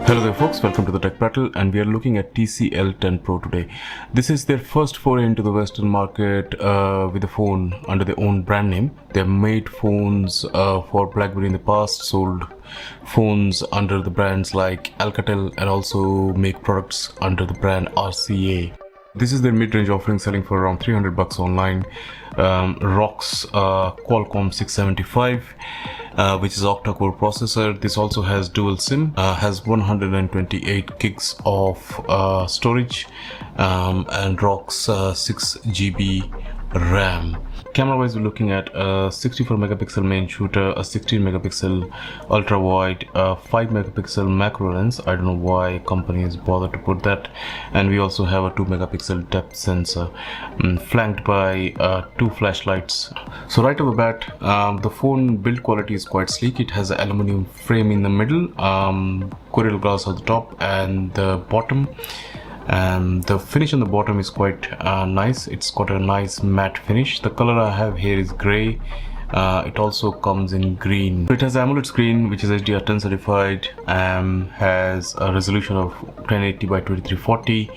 Hello there folks, welcome to the Tech Battle, and we are looking at TCL 10 Pro today. This is their first foray into the Western market with a phone under their own brand name. They've made phones for BlackBerry in the past, sold phones under the brands like Alcatel, and also make products under the brand RCA. This is their mid-range offering, selling for around $300 online. Rocks Qualcomm 675, which is octa-core processor. This also has dual SIM, has 128 gigs of storage, and rocks 6 GB RAM. Camera wise, we're looking at a 64 megapixel main shooter, a 16 megapixel ultra wide, a 5 megapixel macro lens. I don't know why companies bother to put that. And we also have a 2 megapixel depth sensor, flanked by 2 flashlights. So right off the bat, the phone build quality is quite sleek. It has an aluminum frame in the middle, Gorilla Glass at the top and the bottom. The finish on the bottom is quite nice. It's got a nice matte finish. The color I have here is gray. It also comes in green. So it has AMOLED screen, which is HDR10 certified, has a resolution of 1080 by 2340,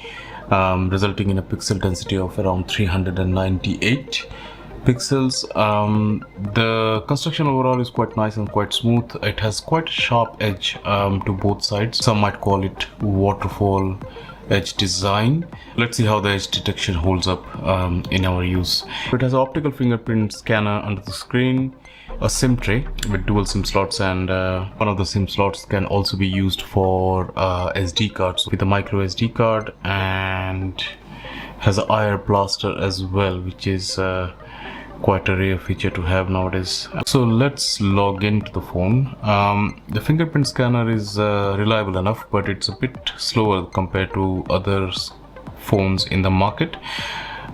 resulting in a pixel density of around 398 pixels. The construction overall is quite nice and quite smooth. It has quite a sharp edge to both sides. Some might call it waterfall edge design. Let's see how the edge detection holds up in our use. It has an optical fingerprint scanner under the screen, a SIM tray with dual SIM slots, and one of the SIM slots can also be used for SD cards with a micro SD card, and has an IR blaster as well, which is quite a rare feature to have nowadays. So let's log into the phone. The fingerprint scanner is reliable enough, but it's a bit slower compared to other phones in the market.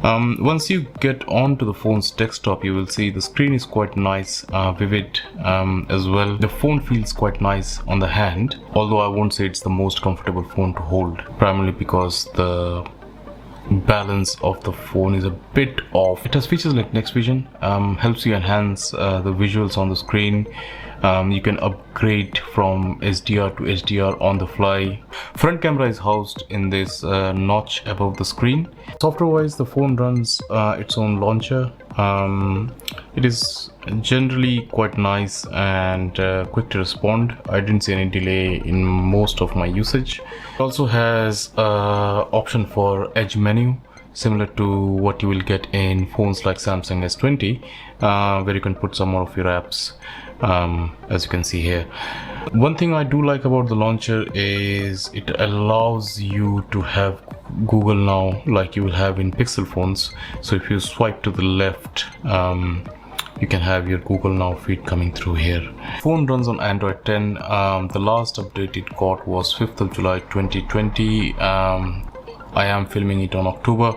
Once you get onto the phone's desktop, you will see the screen is quite nice, vivid as well. The phone feels quite nice on the hand, although I won't say it's the most comfortable phone to hold, primarily because the balance of the phone is a bit off. It has features like Next Vision, helps you enhance the visuals on the screen. You can upgrade from SDR to HDR on the fly. Front camera is housed in this notch above the screen. Software wise, the phone runs its own launcher. It is generally quite nice and quick to respond. I didn't see any delay in most of my usage. It also has option for edge menu, similar to what you will get in phones like Samsung S20, where you can put some more of your apps, as you can see here. One thing I do like about the launcher is it allows you to have Google Now like you will have in Pixel phones. So if you swipe to the left, you can have your Google Now feed coming through here. Phone runs on Android 10. The last update it got was 5th of July 2020. I am filming it on October,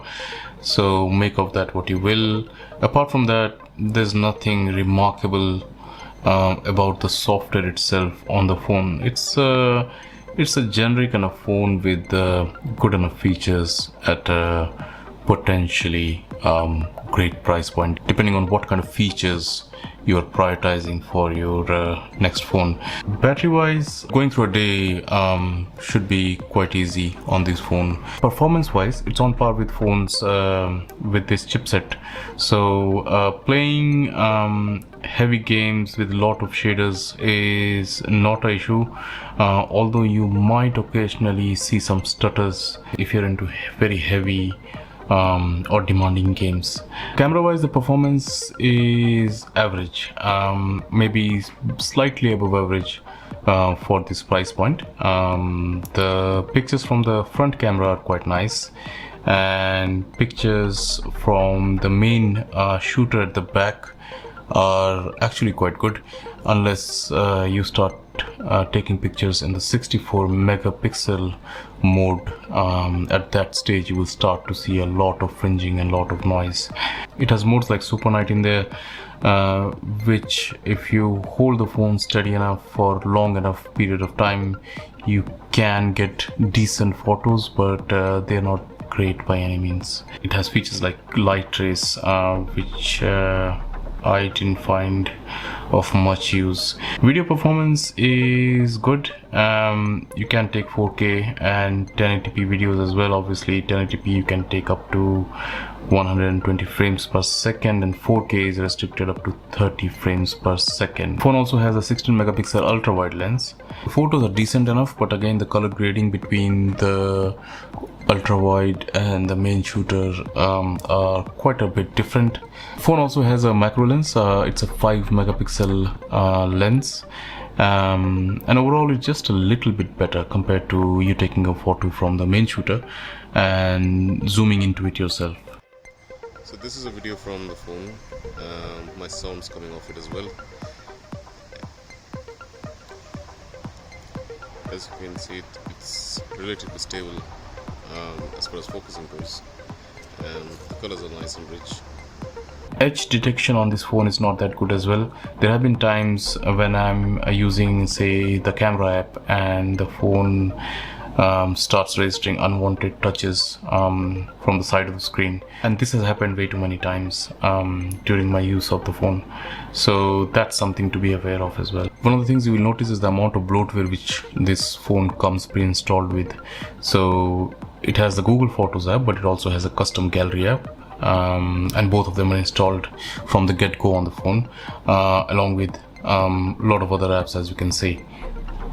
so make of that what you will. Apart from that, there's nothing remarkable about the software itself on the phone. It's a generic kind of phone with good enough features at a potentially great price point, depending on what kind of features you're prioritizing for your next phone. Battery wise, going through a day should be quite easy on this phone. Performance wise, it's on par with phones with this chipset. So playing heavy games with a lot of shaders is not an issue, although you might occasionally see some stutters if you're into very heavy or demanding games. Camera wise, the performance is average, maybe slightly above average for this price point. The pictures from the front camera are quite nice, and pictures from the main shooter at the back are actually quite good, unless you start taking pictures in the 64 megapixel mode. At that stage you will start to see a lot of fringing and a lot of noise. It has modes like Super Night in there, which if you hold the phone steady enough for long enough period of time, you can get decent photos, but they're not great by any means. It has features like light trace, which I didn't find of much use. Video performance is good. You can take 4K and 1080p videos as well. Obviously 1080p you can take up to 120 frames per second, and 4K is restricted up to 30 frames per second. Phone also has a 16 megapixel ultra wide lens. Photos are decent enough, but again the color grading between the ultra wide and the main shooter are quite a bit different. Phone also has a macro lens. It's a 5 megapixel lens, and overall it's just a little bit better compared to you taking a photo from the main shooter and zooming into it yourself. So this is a video from the phone. My sound's coming off it as well. As you can see, it's relatively stable as far as focusing goes, and the colors are nice and rich. Edge detection on this phone is not that good as well. There have been times when I'm using, say, the camera app and the phone starts registering unwanted touches from the side of the screen, and this has happened way too many times during my use of the phone, so that's something to be aware of as well. One of the things you will notice is the amount of bloatware which this phone comes pre-installed with. So it has the Google Photos app, but it also has a custom gallery app, and both of them are installed from the get-go on the phone, along with a lot of other apps, as you can see.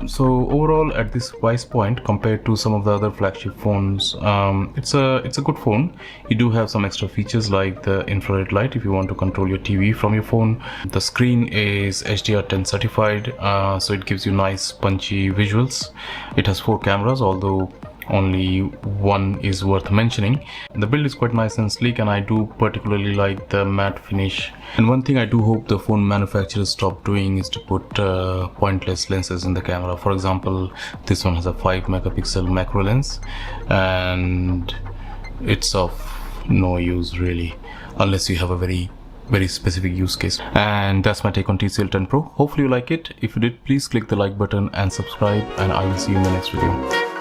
So overall, at this price point compared to some of the other flagship phones, it's a good phone. You do have some extra features like the infrared light if you want to control your TV from your phone. The screen is HDR10 certified, so it gives you nice punchy visuals. It has 4 cameras, although only one is worth mentioning. The build is quite nice and sleek, and I do particularly like the matte finish. And one thing I do hope the phone manufacturers stop doing is to put pointless lenses in the camera. For example, this one has a 5 megapixel macro lens, and it's of no use really, unless you have a very specific use case. And that's my take on TCL 10 Pro. Hopefully you like it. If you did, please click the like button and subscribe, and I will see you in the next video.